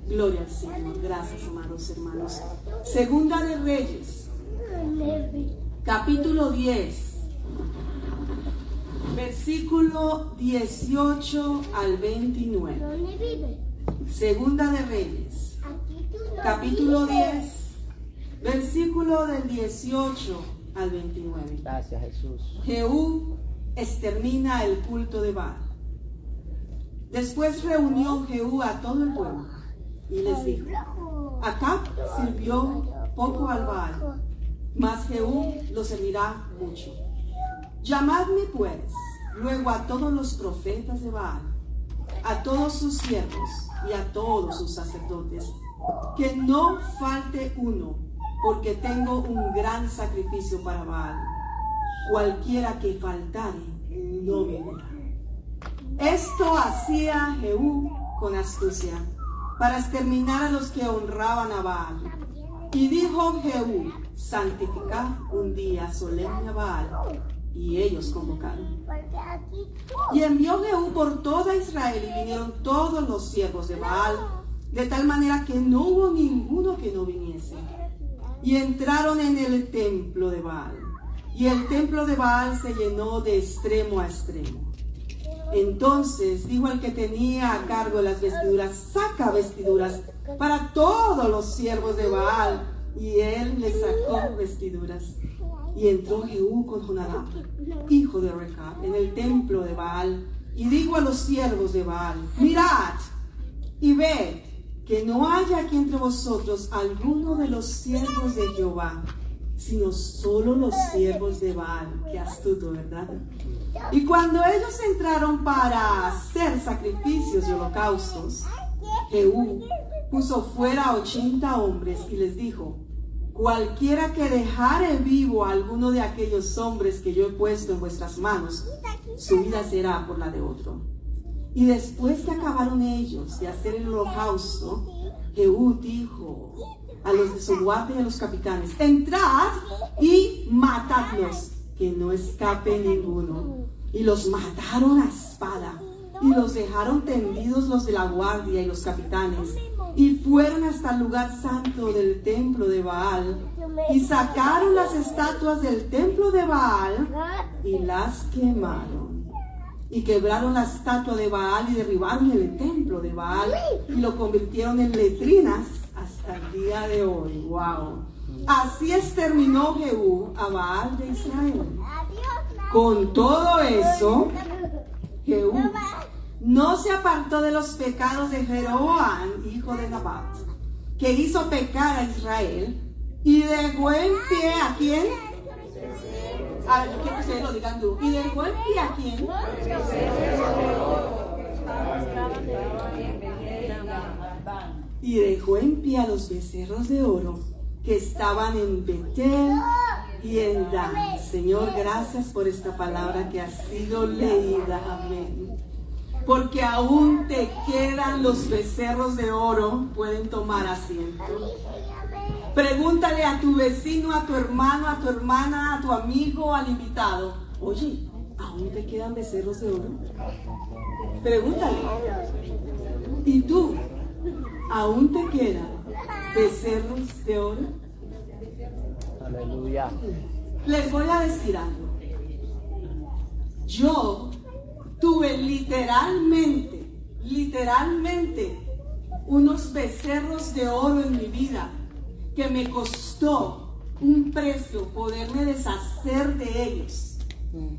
Gloria al Señor. Gracias, amados hermanos. Segunda de Reyes, capítulo 10, versículo 18 al 29. Segunda de Reyes, capítulo 10, versículo del 18 al 29. Gracias, Jesús. Jehú extermina el culto de Baal. Después reunió Jehú a todo el pueblo y les dijo: Acab sirvió poco al Baal, mas Jehú lo servirá mucho. Llamadme pues luego a todos los profetas de Baal, a todos sus siervos y a todos sus sacerdotes, que no falte uno, porque tengo un gran sacrificio para Baal. Cualquiera que faltare no vendrá. Esto hacía Jehú con astucia, para exterminar a los que honraban a Baal. Y dijo Jehú: santificad un día solemne a Baal. Y ellos convocaron. Y envió Jehú por toda Israel, y vinieron todos los siervos de Baal, de tal manera que no hubo ninguno que no viniese. Y entraron en el templo de Baal, y el templo de Baal se llenó de extremo a extremo. Entonces dijo el que tenía a cargo las vestiduras: saca vestiduras para todos los siervos de Baal. Y él le sacó vestiduras. Y entró Jehú con Jonadab, hijo de Recab, en el templo de Baal, y dijo a los siervos de Baal: mirad y ved que no haya aquí entre vosotros alguno de los siervos de Jehová, sino solo los siervos de Baal. Qué astuto, ¿verdad? Y cuando ellos entraron para hacer sacrificios y holocaustos, Jehú puso fuera 80 hombres y les dijo: cualquiera que dejare vivo a alguno de aquellos hombres que yo he puesto en vuestras manos, su vida será por la de otro. Y después que acabaron ellos de hacer el holocausto, Jehú dijo a los de su guardia y a los capitanes: entrad y matadlos, que no escape ninguno. Y los mataron a espada, y los dejaron tendidos los de la guardia y los capitanes, y fueron hasta el lugar santo del templo de Baal, y sacaron las estatuas del templo de Baal, y las quemaron. Y quebraron la estatua de Baal, y derribaron el templo de Baal, y lo convirtieron en letrinas hasta el día de hoy. ¡Wow! Así exterminó Jehú a Baal de Israel. Con todo eso, Jehú no se apartó de los pecados de Jeroboam, hijo de Nabat, que hizo pecar a Israel, y dejó en pie ¿a quién? A ver, yo quiero que ustedes lo digan tú. ¿Y dejó en pie a quién? Y dejó en pie a los becerros de oro que estaban en Betel y en Dan. Señor, gracias por esta palabra que ha sido leída. Amén. Porque aún te quedan los becerros de oro. Pueden tomar asiento. Pregúntale a tu vecino, a tu hermano, a tu hermana, a tu amigo, al invitado: oye, ¿aún te quedan becerros de oro? Pregúntale. ¿Y tú? ¿Aún te quedan becerros de oro? Aleluya. Les voy a decir algo. Yo tuve literalmente unos becerros de oro en mi vida que me costó un precio poderme deshacer de ellos.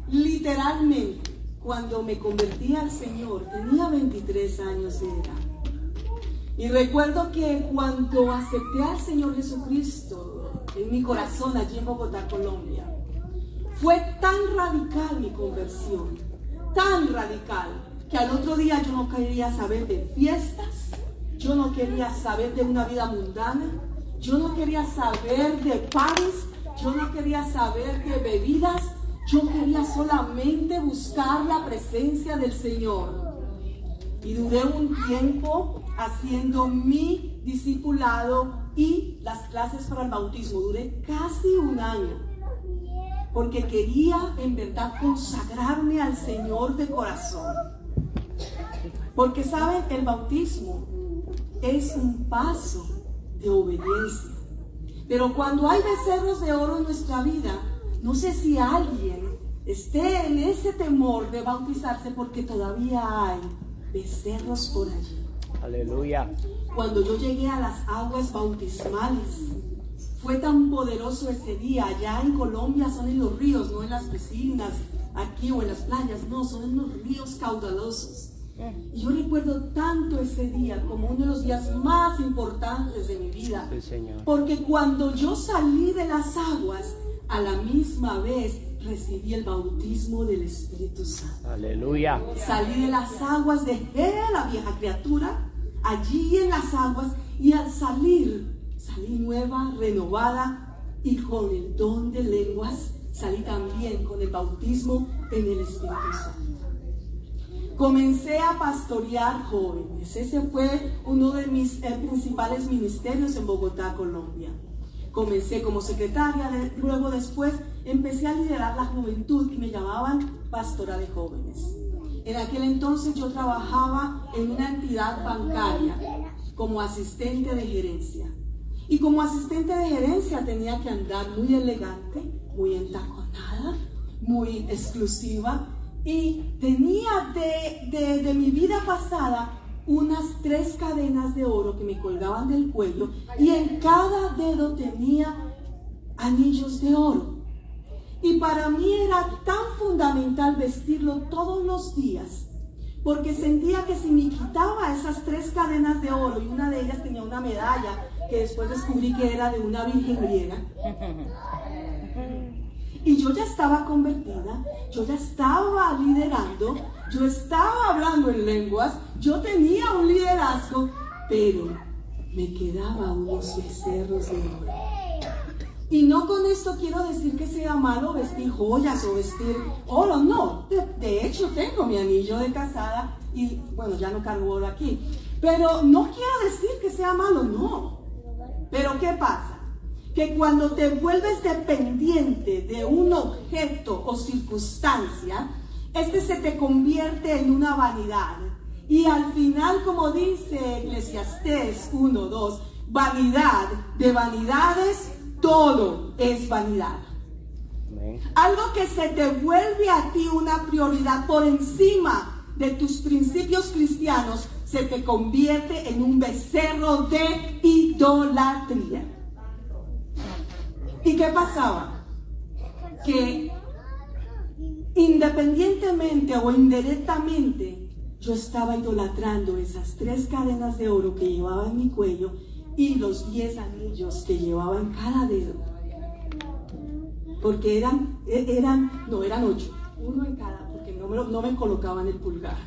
Literalmente, cuando me convertí al Señor, tenía 23 años de edad. Y recuerdo que cuando acepté al Señor Jesucristo en mi corazón allí en Bogotá, Colombia, fue tan radical mi conversión, tan radical, que al otro día yo no quería saber de fiestas, yo no quería saber de una vida mundana, yo no quería saber de parties, yo no quería saber de bebidas, yo quería solamente buscar la presencia del Señor. Y duré un tiempo haciendo mi discipulado y las clases para el bautismo. Duré casi un año, porque quería en verdad consagrarme al Señor de corazón. Porque saben, el bautismo es un paso de obediencia. Pero cuando hay becerros de oro en nuestra vida, no sé si alguien esté en ese temor de bautizarse porque todavía hay becerros por allí. Aleluya. Cuando yo llegué a las aguas bautismales, fue tan poderoso ese día. Allá en Colombia son en los ríos, no en las piscinas, aquí o en las playas, no, son en los ríos caudalosos. Y yo recuerdo tanto ese día como uno de los días más importantes de mi vida. Sí, Señor. Porque cuando yo salí de las aguas, a la misma vez recibí el bautismo del Espíritu Santo. Aleluya. Salí de las aguas, dejé a la vieja criatura allí en las aguas, y al salir, salí nueva, renovada, y con el don de lenguas salí también con el bautismo en el Espíritu Santo. Comencé a pastorear jóvenes. Ese fue uno de mis principales ministerios en Bogotá, Colombia. Comencé como secretaria, luego después empecé a liderar la juventud y me llamaban pastora de jóvenes. En aquel entonces yo trabajaba en una entidad bancaria como asistente de gerencia. Y como asistente de gerencia tenía que andar muy elegante, muy entaconada, muy exclusiva. Y tenía de mi vida pasada unas 3 cadenas de oro que me colgaban del cuello, y en cada dedo tenía anillos de oro. Y para mí era tan fundamental vestirlo todos los días, porque sentía que si me quitaba esas 3 cadenas de oro, y una de ellas tenía una medalla que después descubrí que era de una virgen griega, y yo ya estaba convertida, yo ya estaba liderando, yo estaba hablando en lenguas, yo tenía un liderazgo, pero me quedaban unos becerros de oro. Y no con esto quiero decir que sea malo vestir joyas o vestir oro, no. De hecho tengo mi anillo de casada y bueno, ya no cargo oro aquí. Pero no quiero decir que sea malo, no. Pero ¿qué pasa? Que cuando te vuelves dependiente de un objeto o circunstancia, este se te convierte en una vanidad. Y al final, como dice Eclesiastés 1:2, vanidad de vanidades, todo es vanidad. Amén. Algo que se te vuelve a ti una prioridad por encima de tus principios cristianos, se te convierte en un becerro de idolatría. ¿Y qué pasaba? Que independientemente o indirectamente, yo estaba idolatrando esas 3 cadenas de oro que llevaba en mi cuello y los 10 anillos que llevaba en cada dedo. Porque eran 8, uno en cada, porque no me colocaban el pulgar.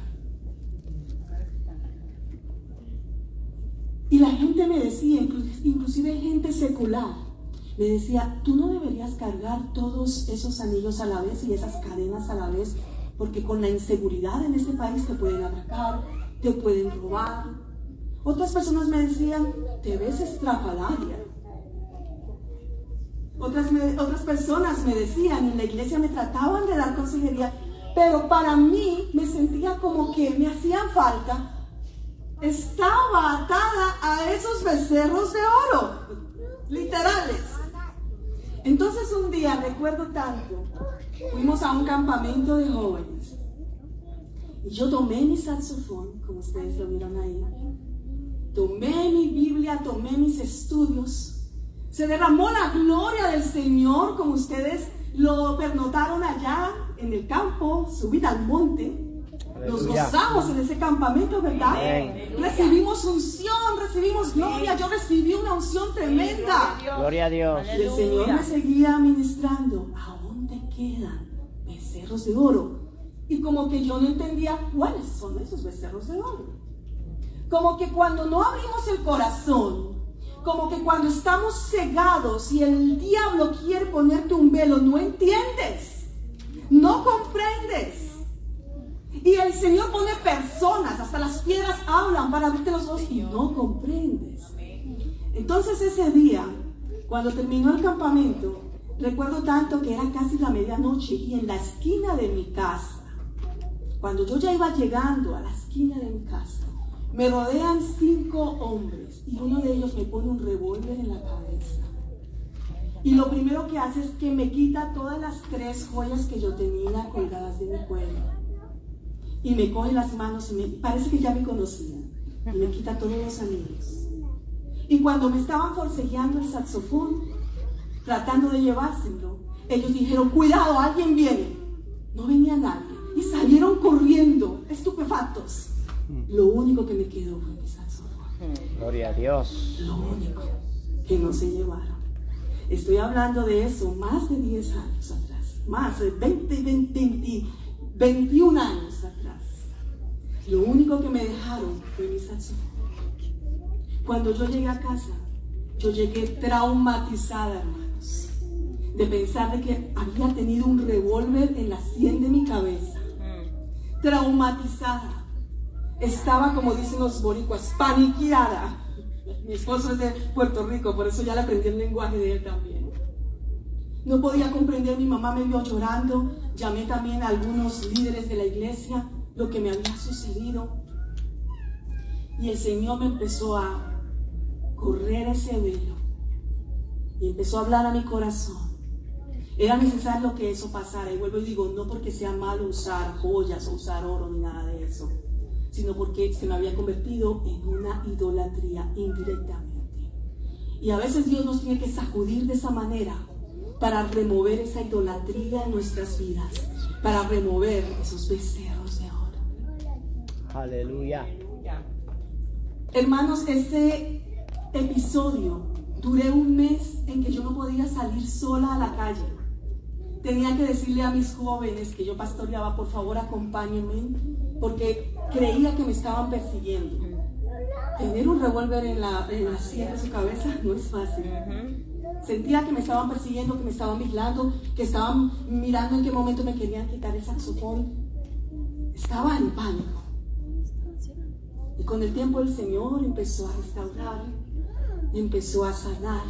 Y la gente me decía, inclusive gente secular, me decía, tú no deberías cargar todos esos anillos a la vez y esas cadenas a la vez, porque con la inseguridad en este país te pueden atracar, te pueden robar. Otras personas me decían, te ves estrafalaria. Otras personas me decían, en la iglesia me trataban de dar consejería, pero para mí me sentía como que me hacían falta. Estaba atada a esos becerros de oro, literales. Entonces un día, recuerdo tanto, fuimos a un campamento de jóvenes y yo tomé mi saxofón, como ustedes lo vieron ahí, tomé mi Biblia, tomé mis estudios, se derramó la gloria del Señor, como ustedes lo pernotaron allá en el campo, subir al monte. Nos gozamos en ese campamento, ¿verdad? Amén. Recibimos unción, recibimos gloria. Yo recibí una unción tremenda. Gloria a Dios. Y el Señor me seguía ministrando. ¿A dónde quedan becerros de oro? Y como que yo no entendía cuáles son esos becerros de oro. Como que cuando no abrimos el corazón, como que cuando estamos cegados y el diablo quiere ponerte un velo, no entiendes, no comprendes. Y el Señor pone personas, hasta las piedras hablan para abrirte los ojos y no comprendes. Entonces ese día, cuando terminó el campamento, recuerdo tanto que era casi la medianoche y en la esquina de mi casa, cuando yo ya iba llegando a la esquina de mi casa, Me rodean 5 hombres y uno de ellos me pone un revólver en la cabeza. Y lo primero que hace es que me quita todas las 3 joyas que yo tenía colgadas de mi cuello. Y me coge las manos y parece que ya me conocían. Y me quita todos los anillos. Y cuando me estaban forcejeando el saxofón, tratando de llevárselo, ellos dijeron, cuidado, alguien viene. No venía nadie. Y salieron corriendo, estupefactos. Lo único que me quedó fue mi saxofón. Gloria a Dios. Lo único que no se llevaron. Estoy hablando de eso más de 10 años atrás. Más de 21 años atrás. Lo único que me dejaron fue mi saxofón. Cuando yo llegué a casa, yo llegué traumatizada, hermanos, de pensar de que había tenido un revólver en la sien de mi cabeza. Traumatizada. Estaba, como dicen los boricuas, paniqueada. Mi esposo es de Puerto Rico, por eso ya le aprendí el lenguaje de él también. No podía comprender, mi mamá me vio llorando. Llamé también a algunos líderes de la iglesia lo que me había sucedido. Y el Señor me empezó a correr ese velo y empezó a hablar a mi corazón. Era necesario que eso pasara. Y vuelvo y digo, no porque sea malo usar joyas o usar oro ni nada de eso, sino porque se me había convertido en una idolatría indirectamente. Y a veces Dios nos tiene que sacudir de esa manera para remover esa idolatría en nuestras vidas, para remover esos becerros de oro. Aleluya. Hermanos, ese episodio, duré un mes en que yo no podía salir sola a la calle. Tenía que decirle a mis jóvenes que yo pastoreaba, por favor acompáñenme, porque creía que me estaban persiguiendo. Tener un revólver en la sien de su cabeza no es fácil. Sentía que me estaban persiguiendo, que me estaban vigilando, que estaban mirando en qué momento me querían quitar el saxofón. Estaba en pánico. Y con el tiempo el Señor empezó a restaurar, empezó a sanar.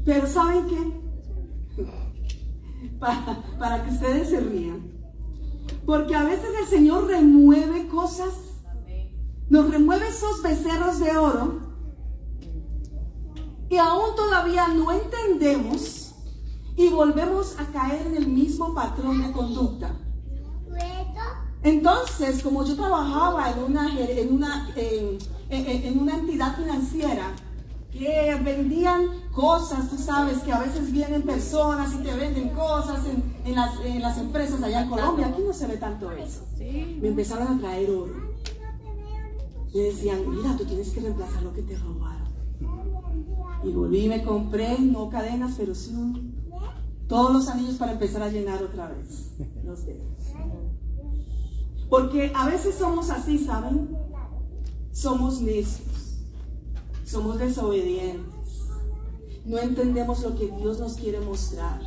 Pero ¿saben qué? Para que ustedes se rían. Porque a veces el Señor remueve cosas, nos remueve esos becerros de oro y aún todavía no entendemos y volvemos a caer en el mismo patrón de conducta. Entonces, como yo trabajaba en una entidad financiera que vendían cosas, tú sabes que a veces vienen personas y te venden cosas en las empresas allá en Colombia. Aquí no se ve tanto eso. Me empezaron a traer oro. Me decían, mira, tú tienes que reemplazar lo que te robaron. Y volví y me compré, no cadenas, pero sí todos los anillos para empezar a llenar otra vez los dedos. Porque a veces somos así, ¿saben? Somos necios, somos desobedientes, no entendemos lo que Dios nos quiere mostrar.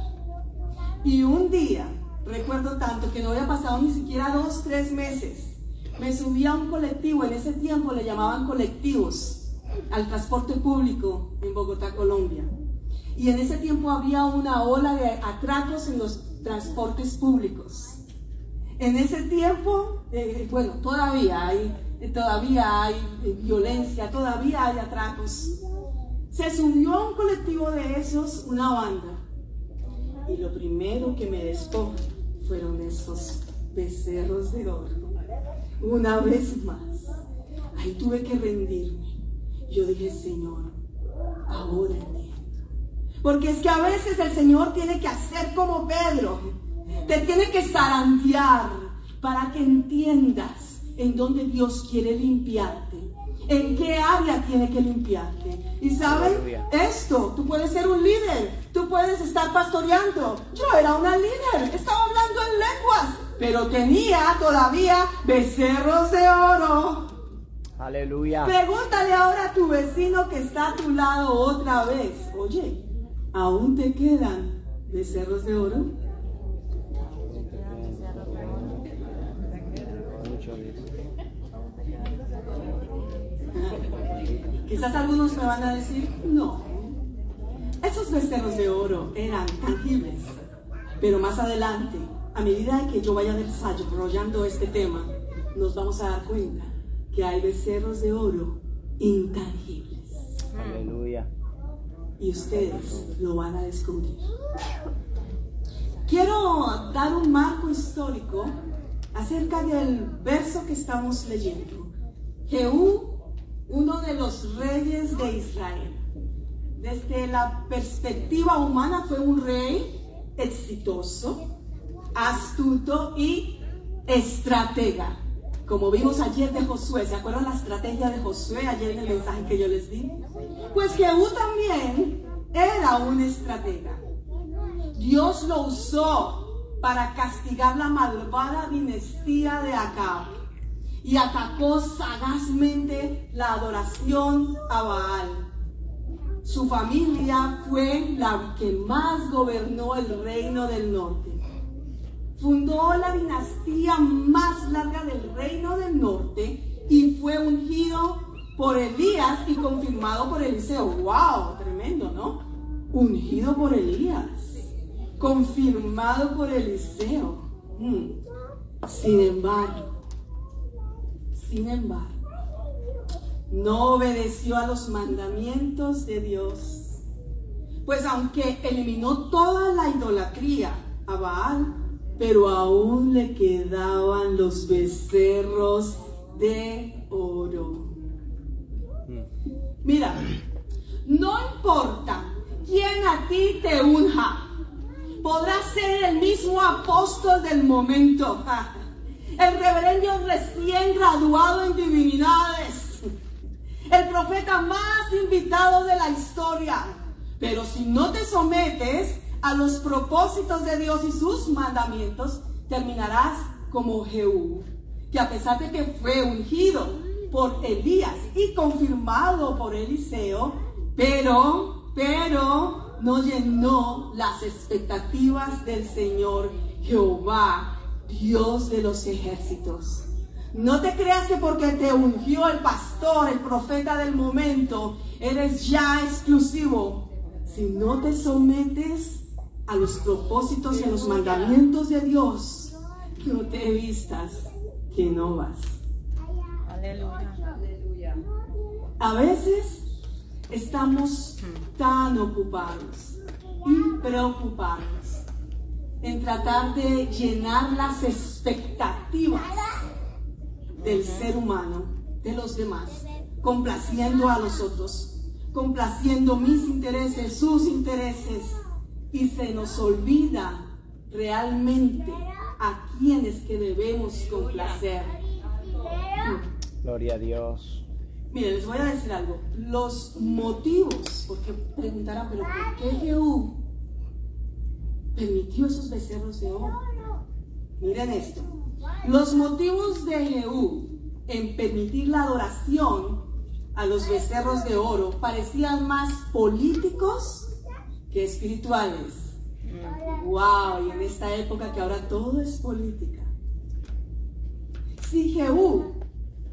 Y un día, recuerdo tanto que no había pasado ni siquiera 2, 3 meses, me subí a un colectivo. En ese tiempo le llamaban colectivos al transporte público en Bogotá, Colombia. Y en ese tiempo había una ola de atracos en los transportes públicos. En ese tiempo, todavía hay violencia, todavía hay atracos. Se subió a un colectivo de esos una banda y lo primero que me despojó fueron esos becerros de oro. Una vez más, ahí tuve que rendirme. Yo dije, Señor, ahora entiendo. Porque es que a veces el Señor tiene que hacer como Pedro. Te tiene que zarandear para que entiendas en dónde Dios quiere limpiarte, en qué área tiene que limpiarte. Y saben, esto, tú puedes ser un líder, tú puedes estar pastoreando. Yo era una líder, estaba hablando en lenguas, pero tenía todavía becerros de oro. Aleluya. Pregúntale ahora a tu vecino que está a tu lado otra vez, oye, ¿aún te quedan becerros de oro? Quizás algunos me van a decir, no, esos becerros de oro eran tangibles, pero más adelante, a medida que yo vaya desarrollando este tema, nos vamos a dar cuenta que hay becerros de oro intangibles. Aleluya. Y ustedes lo van a descubrir. Quiero dar un marco histórico acerca del verso que estamos leyendo. Jehú, uno de los reyes de Israel. Desde la perspectiva humana fue un rey exitoso, astuto y estratega. Como vimos ayer de Josué, ¿se acuerdan la estrategia de Josué ayer en el mensaje que yo les di? Pues Jehú también era un estratega. Dios lo usó para castigar la malvada dinastía de Acab y atacó sagazmente la adoración a Baal. Su familia fue la que más gobernó el reino del norte. Fundó la dinastía más larga del reino del norte y fue ungido por Elías y confirmado por Eliseo. ¡Wow! Tremendo, ¿no? Ungido por Elías, confirmado por Eliseo. Sin embargo, no obedeció a los mandamientos de Dios. Pues aunque eliminó toda la idolatría a Baal, pero aún le quedaban los becerros de oro. Mira, no importa quién a ti te unja, podrás ser el mismo apóstol del momento, el reverendo recién graduado en divinidades, el profeta más invitado de la historia, pero si no te sometes a los propósitos de Dios y sus mandamientos, terminarás como Jehú, que a pesar de que fue ungido por Elías y confirmado por Eliseo, pero no llenó las expectativas del Señor Jehová, Dios de los ejércitos. No te creas que porque te ungió el pastor, el profeta del momento, eres ya exclusivo. Si no te sometes a los propósitos y a los mandamientos de Dios, no te vistas que no vas. Aleluya. A veces estamos tan ocupados y preocupados en tratar de llenar las expectativas del ser humano, de los demás, complaciendo a los otros, complaciendo mis intereses, sus intereses, y se nos olvida realmente a quienes que debemos complacer. Gloria a Dios. Miren, les voy a decir algo. Los motivos, porque preguntarán, pero ¿por qué Jehú permitió esos becerros de oro? Miren esto. Los motivos de Jehú en permitir la adoración a los becerros de oro parecían más políticos que espirituales. Wow, y en esta época que ahora todo es política. Si Jehú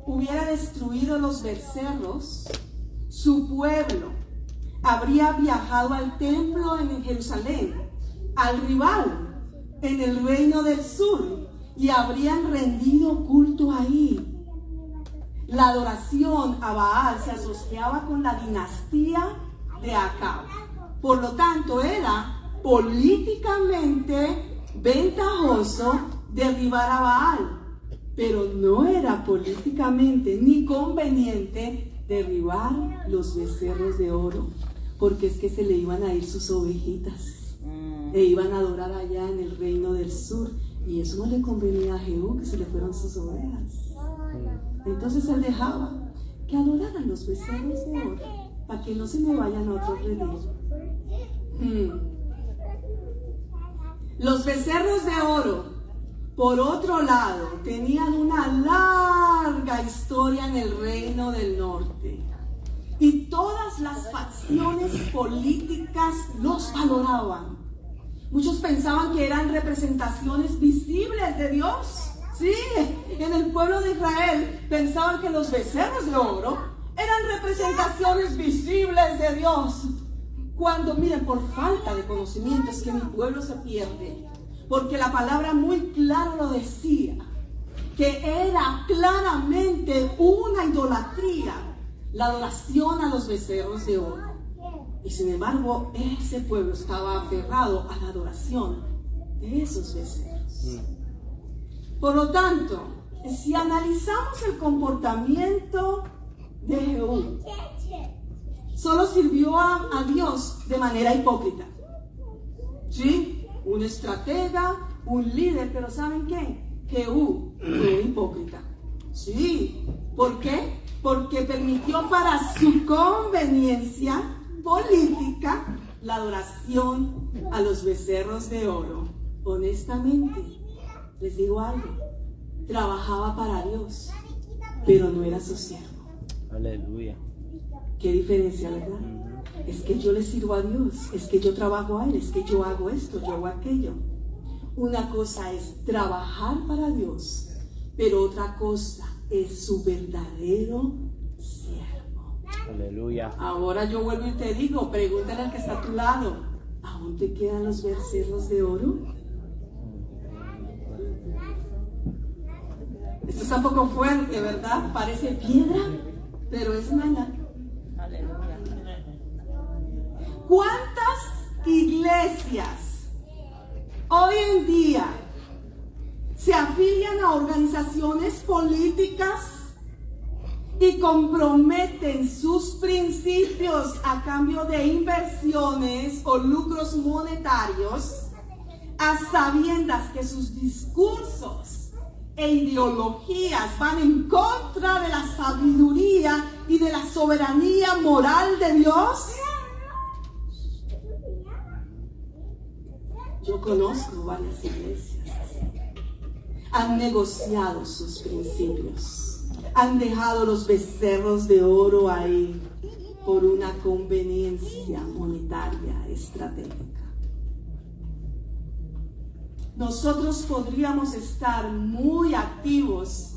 hubiera destruido los becerros, su pueblo habría viajado al templo en Jerusalén, al rival en el reino del sur, y habrían rendido culto ahí. La adoración a Baal se asociaba con la dinastía de Acab. Por lo tanto, era políticamente ventajoso derribar a Baal, pero no era políticamente ni conveniente derribar los becerros de oro, porque es que se le iban a ir sus ovejitas e iban a adorar allá en el reino del sur, y eso no le convenía a Jehú, que se le fueron sus ovejas. Entonces él dejaba que adoraran los becerros de oro para que no se me vayan a otro redil. Los becerros de oro, por otro lado, tenían una larga historia en el reino del norte, y todas las facciones políticas los valoraban. Muchos pensaban que eran representaciones visibles de Dios. Sí, en el pueblo de Israel pensaban que los becerros de oro eran representaciones visibles de Dios. Cuando, miren, por falta de conocimiento es que mi pueblo se pierde, porque la palabra muy claro lo decía. que era claramente una idolatría, la adoración a los becerros de oro. Y sin embargo, ese pueblo estaba aferrado a la adoración de esos becerros. Por lo tanto, si analizamos el comportamiento de Jehú, solo sirvió a Dios de manera hipócrita. ¿Sí? Un estratega, un líder, pero ¿saben qué? Jehú fue hipócrita. Sí. ¿Por qué? Porque permitió para su conveniencia política la adoración a los becerros de oro. Honestamente, les digo algo, trabajaba para Dios, pero no era su siervo. Aleluya. ¿Qué diferencia, verdad? Es que yo le sirvo a Dios, es que yo trabajo a Él, es que yo hago esto, yo hago aquello. Una cosa es trabajar para Dios, pero otra cosa es su verdadero siervo. Aleluya. Ahora yo vuelvo y te digo, pregúntale al que está a tu lado, ¿aún te quedan los becerros de oro? Esto está un poco fuerte, ¿verdad? Parece piedra, pero es nada. ¿Cuántas iglesias hoy en día se afilian a organizaciones políticas y comprometen sus principios a cambio de inversiones o lucros monetarios, a sabiendas que sus discursos e ideologías van en contra de la sabiduría y de la soberanía moral de Dios? Yo conozco varias iglesias así. Han negociado sus principios, han dejado los becerros de oro ahí por una conveniencia monetaria estratégica. Nosotros podríamos estar muy activos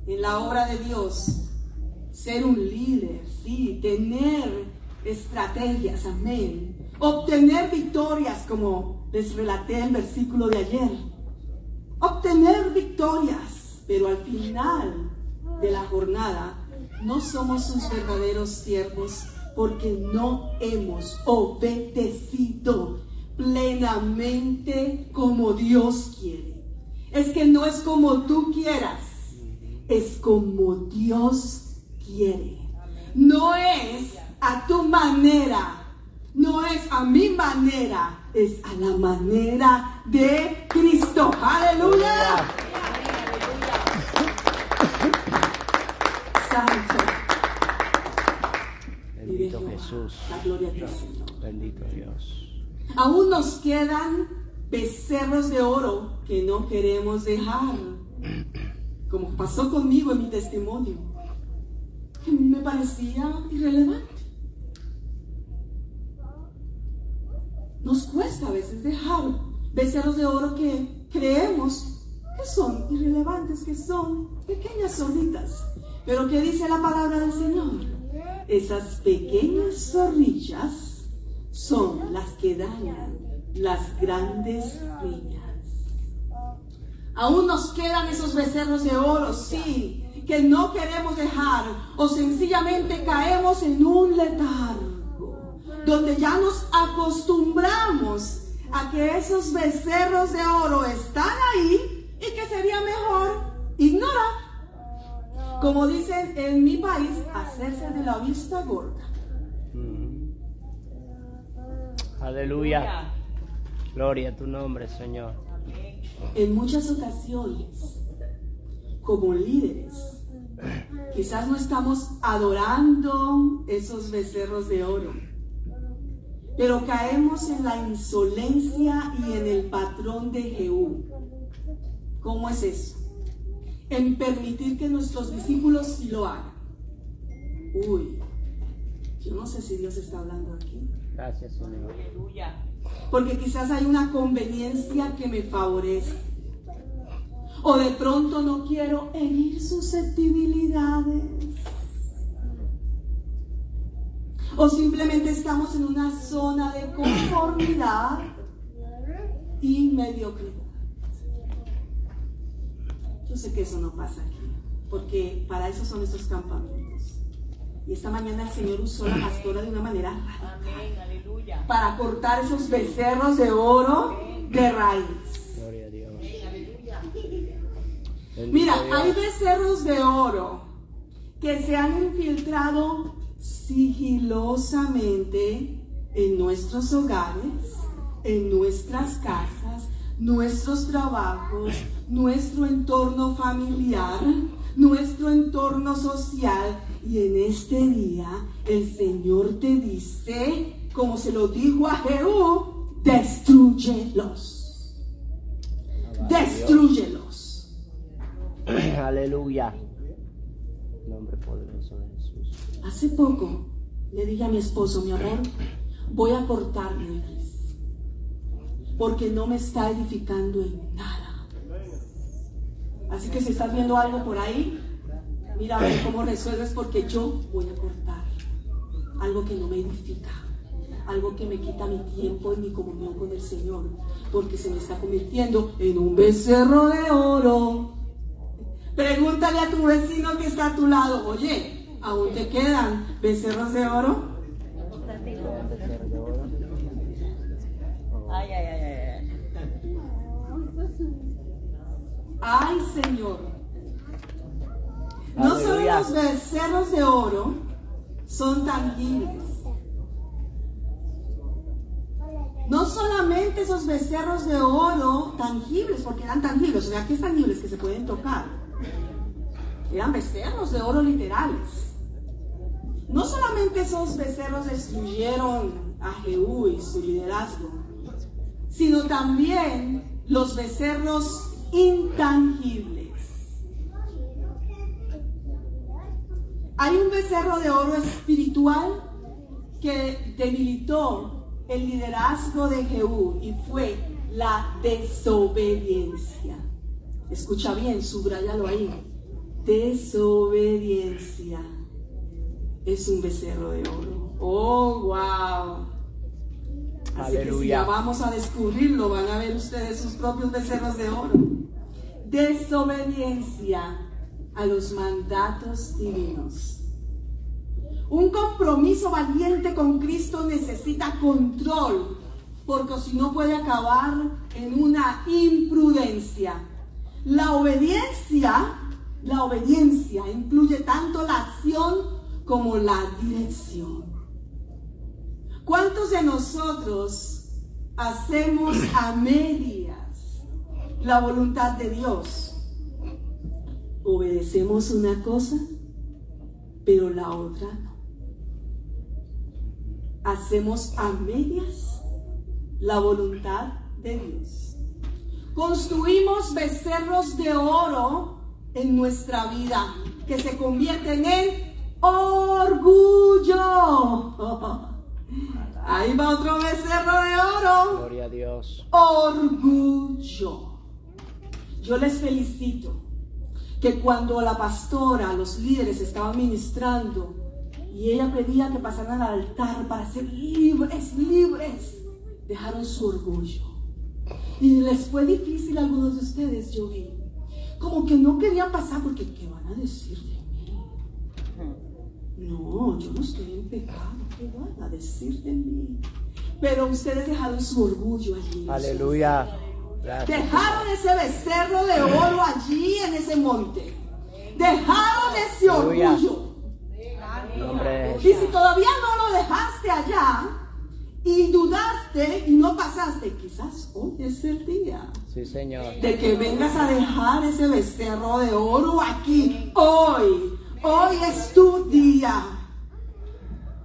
en la obra de Dios, ser un líder, sí, tener estrategias, amén, obtener victorias como les relaté el versículo de ayer, obtener victorias, pero al final de la jornada no somos sus verdaderos siervos porque no hemos obedecido plenamente como Dios quiere. Es que no es como tú quieras, es como Dios quiere. No es a tu manera, no es a mi manera, es a la manera de Cristo. ¡Aleluya! Santo. Bendito Jesús. La gloria a Dios, Señor. Bendito Dios. Aún nos quedan becerros de oro que no queremos dejar, como pasó conmigo en mi testimonio, que me parecía irrelevante. Nos cuesta a veces dejar becerros de oro que creemos que son irrelevantes, que son pequeñas zorritas. Pero ¿qué dice la palabra del Señor? Esas pequeñas zorrillas son las que dañan las grandes viñas. Aún nos quedan esos becerros de oro, sí, que no queremos dejar, o sencillamente caemos en un letargo, donde ya nos acostumbramos a que esos becerros de oro están ahí y que sería mejor ignorar. Como dicen en mi país, hacerse de la vista gorda. Aleluya. Gloria a tu nombre, Señor. En muchas ocasiones, como líderes, quizás no estamos adorando esos becerros de oro, pero caemos en la insolencia y en el patrón de Jehú. ¿Cómo es eso? En permitir que nuestros discípulos sí lo hagan. Uy, yo no sé si Dios está hablando aquí. Gracias, Señor. Porque quizás hay una conveniencia que me favorece. O de pronto no quiero herir susceptibilidades. O simplemente estamos en una zona de conformidad y mediocridad. Yo sé que eso no pasa aquí, porque para eso son estos campamentos. Y esta mañana el Señor usó a la pastora de una manera radical para cortar esos becerros de oro de raíz. Gloria a Dios. Mira, hay becerros de oro que se han infiltrado sigilosamente en nuestros hogares, en nuestras casas, nuestros trabajos, nuestro entorno familiar, nuestro entorno social. Y en este día el Señor te dice, como se lo dijo a Jehú, destrúyelos. Destrúyelos. Aleluya. Nombre poderoso de Jesús. Hace poco le dije a mi esposo, mi amor, voy a cortar Netflix, porque no me está edificando en nada. Así que si estás viendo algo por ahí, mira a ver cómo resuelves, porque yo voy a cortar algo que no me edifica, algo que me quita mi tiempo y mi comunión con el Señor, porque se me está convirtiendo en un becerro de oro. Pregúntale a tu vecino que está a tu lado, oye, ¿aún te quedan becerros de oro? Ay, ay, ay, ay. Ay, Señor. No solo Aleluya. los becerros de oro son tangibles. No solamente esos becerros de oro tangibles, porque eran tangibles, o sea, ¿qué es tangibles? Que se pueden tocar. Eran becerros de oro literales. No solamente esos becerros destruyeron a Jehú y su liderazgo, sino también los becerros intangibles. Hay un becerro de oro espiritual que debilitó el liderazgo de Jehú y fue la desobediencia. Escucha bien, subráyalo ahí. Desobediencia es un becerro de oro. Oh, wow. Así que si ya vamos a descubrirlo, van a ver ustedes sus propios becerros de oro. Desobediencia a los mandatos divinos. Un compromiso valiente con Cristo necesita control, porque si no puede acabar en una imprudencia. La obediencia incluye tanto la acción como la dirección. ¿Cuántos de nosotros hacemos a medias la voluntad de Dios? Obedecemos una cosa, pero la otra no. Hacemos a medias la voluntad de Dios. Construimos becerros de oro en nuestra vida que se convierten en orgullo. Ahí va otro becerro de oro. Gloria a Dios. Orgullo. Yo les felicito que cuando la pastora, los líderes estaban ministrando y ella pedía que pasaran al altar para ser libres, dejaron su orgullo. Y les fue difícil a algunos de ustedes, yo vi. Como que no querían pasar porque ¿qué van a decir de mí? No, yo no estoy en pecado. ¿Qué van a decir de mí? Pero ustedes dejaron su orgullo allí. Aleluya. Gracias. Dejaron ese becerro de oro allí en ese monte. Dejaron ese Aleluya. orgullo. Nombre de Y Jesús. si todavía no lo dejaste allá y dudaste y no pasaste, quizás hoy es el día Sí, Señor. de que vengas a dejar ese becerro de oro aquí. Hoy es tu día.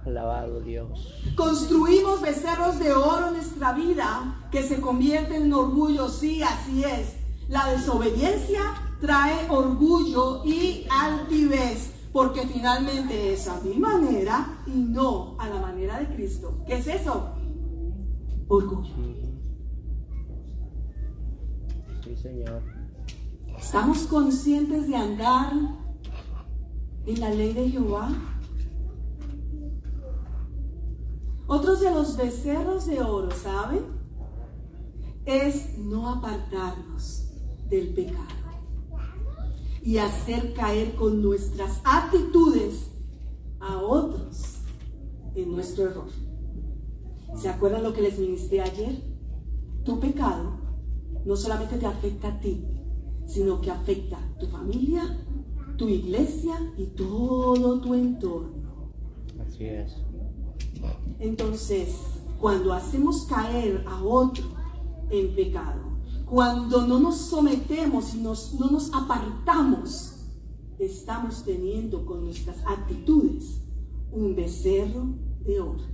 Alabado Dios. Construimos becerros de oro en nuestra vida que se convierten en orgullo. Sí, así es. La desobediencia trae orgullo y altivez, porque finalmente es a mi manera y no a la manera de Cristo. ¿Qué es eso? Orgullo. Sí, Señor. ¿Estamos conscientes de andar en la ley de Jehová? Otros de los becerros de oro, ¿saben? Es no apartarnos del pecado. y hacer caer con nuestras actitudes a otros en nuestro error. ¿Se acuerdan lo que les ministré ayer? Tu pecado no solamente te afecta a ti, sino que afecta a tu familia, tu iglesia y todo tu entorno. Así es. Entonces, cuando hacemos caer a otro en pecado, cuando no nos sometemos y no nos apartamos, estamos teniendo con nuestras actitudes un becerro de oro.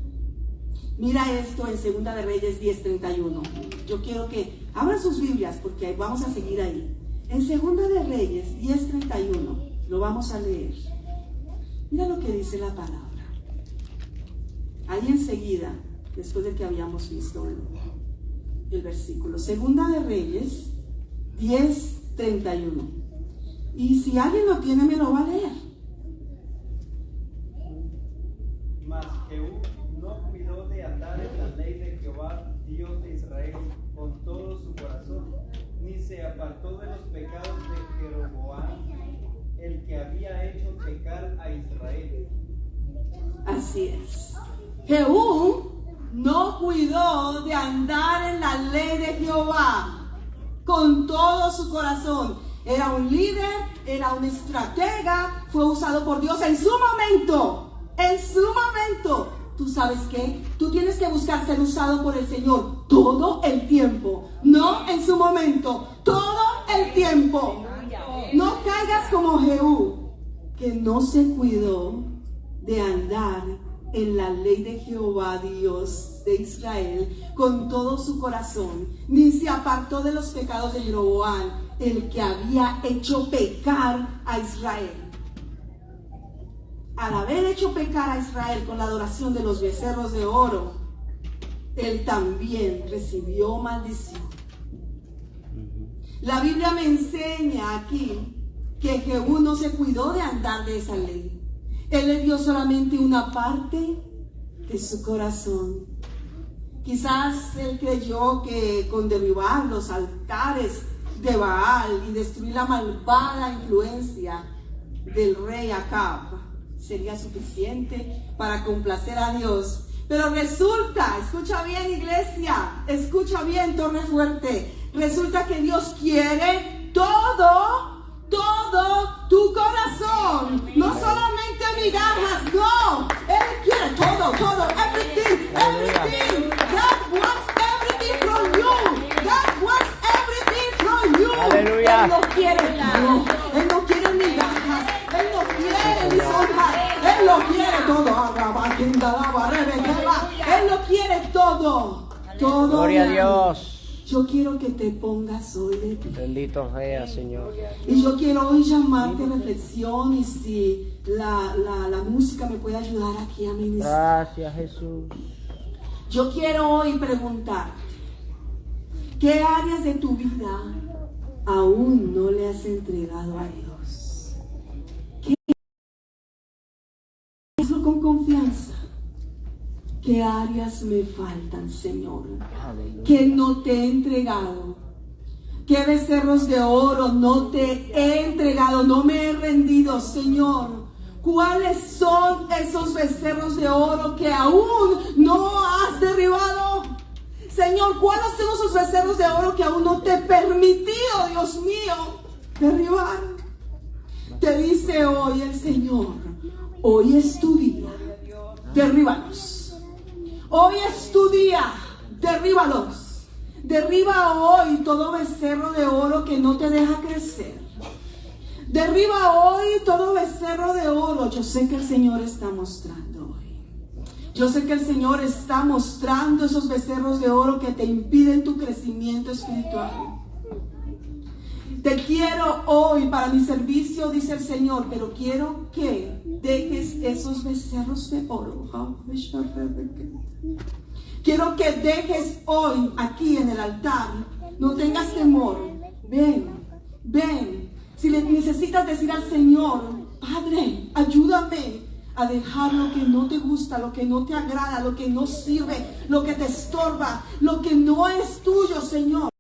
Mira esto en 2 de Reyes 10:31. Yo quiero que abran sus Biblias porque vamos a seguir ahí. En 2 de Reyes 10:31 lo vamos a leer. Mira lo que dice la palabra. Ahí enseguida, después de que habíamos visto el versículo. 2 de Reyes 10:31. Y si alguien lo tiene, me lo va a leer. Mas Jehú no cuidó de andar en la ley de Jehová, Dios de Israel, con todo su corazón, ni se apartó de los pecados de Jeroboam, el que había hecho pecar a Israel. Así es. Jehú no cuidó de andar en la ley de Jehová con todo su corazón. Era un líder, era un estratega, fue usado por Dios en su momento. En su momento. ¿Tú sabes qué? Tú tienes que buscar ser usado por el Señor todo el tiempo, no en su momento, todo el tiempo. No caigas como Jehú, que no se cuidó de andar en la ley de Jehová, Dios de Israel, con todo su corazón, ni se apartó de los pecados de Jeroboam, el que había hecho pecar a Israel. Al haber hecho pecar a Israel con la adoración de los becerros de oro, él también recibió maldición. La Biblia me enseña aquí que Jehú no se cuidó de andar de esa ley. Él le dio solamente una parte de su corazón. Quizás él creyó que con derribar los altares de Baal y destruir la malvada influencia del rey Acab sería suficiente para complacer a Dios. Pero resulta, escucha bien iglesia, escucha bien Torre Fuerte, resulta que Dios quiere todo tu corazón, no solamente migajas, no, Él quiere todo, everything. God wants everything from you. God wants everything from you. Aleluya. Él no quiere todo, Él no quiere migajas, Él no quiere lisonjas, Él lo quiere todo. Él lo quiere todo. Gloria a Dios. Yo quiero que te pongas hoy de pie. Bendito sea, Señor. Y yo quiero hoy llamarte a reflexión, y si la música me puede ayudar aquí a ministrar. Gracias, Jesús. Yo quiero hoy preguntar, ¿qué áreas de tu vida aún no le has entregado a Dios? Hazlo con confianza. ¿Qué áreas me faltan, Señor? Que no te he entregado. ¿Qué becerros de oro no te he entregado? No me he rendido, Señor. ¿Cuáles son esos becerros de oro que aún no has derribado? Señor, ¿cuáles son esos becerros de oro que aún no te he permitido, Dios mío, derribar? Te dice hoy el Señor, hoy es tu día, derríbalos. Hoy es tu día, derríbalos. Derriba hoy todo becerro de oro que no te deja crecer. Derriba hoy todo becerro de oro. Yo sé que el Señor está mostrando hoy. Yo sé que el Señor está mostrando esos becerros de oro que te impiden tu crecimiento espiritual. Te quiero hoy para mi servicio, dice el Señor, pero quiero que dejes esos becerros de oro. Quiero que dejes hoy aquí en el altar. No tengas temor. Ven. Si le necesitas decir al Señor, Padre, ayúdame a dejar lo que no te gusta, lo que no te agrada, lo que no sirve, lo que te estorba, lo que no es tuyo, Señor.